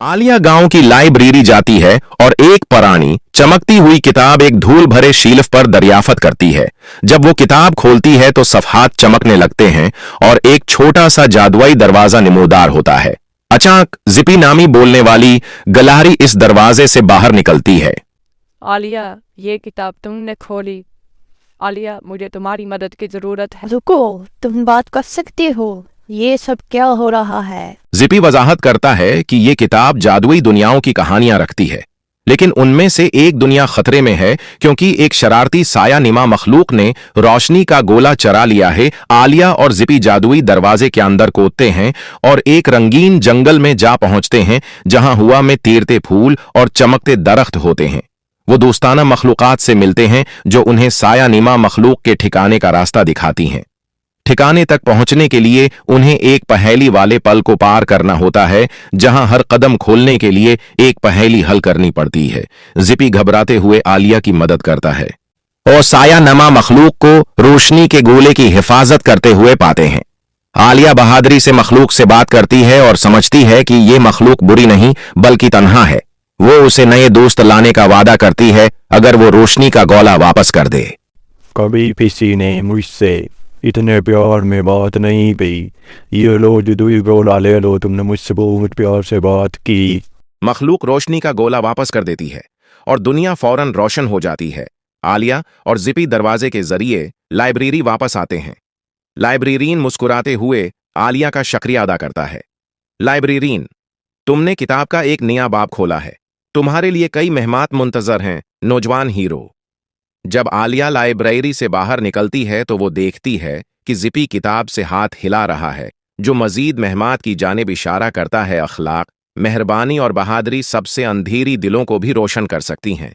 आलिया गांव की लाइब्रेरी जाती है और एक पुरानी चमकती हुई किताब एक धूल भरे शील्फ पर दरियाफत करती है। जब वो किताब खोलती है तो सफ़हात चमकने लगते हैं और एक छोटा सा जादुई दरवाजा नमूदार होता है। अचानक जिपी नामी बोलने वाली गलहरी इस दरवाजे से बाहर निकलती है। आलिया, ये किताब तुमने खोली। आलिया, मुझे तुम्हारी मदद की जरूरत है। रुको, तुम बात कर सकते हो। ये सब क्या हो रहा है? जिपी वजाहत करता है कि ये किताब जादुई दुनियाओं की कहानियां रखती है, लेकिन उनमें से एक दुनिया खतरे में है क्योंकि एक शरारती साया निमा मखलूक ने रोशनी का गोला चरा लिया है। आलिया और जिपी जादुई दरवाजे के अंदर कूदते हैं और एक रंगीन जंगल में जा पहुंचते हैं जहां हवा में तैरते फूल और चमकते दरख्त होते हैं। वो दोस्ताना मखलूकात से मिलते हैं जो उन्हें साया निमा मखलूक के ठिकाने का रास्ता दिखाती हैं। ठिकाने तक पहुंचने के लिए उन्हें एक पहेली वाले पल को पार करना होता है जहां हर कदम खोलने के लिए एक पहेली हल करनी पड़ती है। जिपी घबराते हुए आलिया की मदद करता है और साया नमा मखलूक को रोशनी के गोले की हिफाजत करते हुए पाते हैं। आलिया बहादुरी से मखलूक से बात करती है और समझती है कि ये मखलूक बुरी नहीं बल्कि तन्हा है। वो उसे नए दोस्त लाने का वादा करती है अगर वो रोशनी का गोला वापस कर दे। कभी किसी ने मुझसे इतने प्यार में बात नहीं की। ये लो जादुई गोला ले लो, तुमने मुझसे बहुत प्यार से बात की। मखलूक रोशनी का गोला वापस कर देती है और दुनिया फौरन रोशन हो जाती है। आलिया और जिपी दरवाजे के जरिए लाइब्रेरी वापस आते हैं। लाइब्रेरियन मुस्कुराते हुए आलिया का शुक्रिया अदा करता है। लाइब्रेरियन, तुमने किताब का एक नया बाब खोला है। तुम्हारे लिए कई मेहमान मुंतजर हैं, नौजवान हीरो। जब आलिया लाइब्रेरी से बाहर निकलती है तो वो देखती है कि जिपी किताब से हाथ हिला रहा है, जो मजीद मेहमान की जानिब इशारा करता है। अखलाक, मेहरबानी और बहादुरी सबसे अंधेरी दिलों को भी रोशन कर सकती हैं।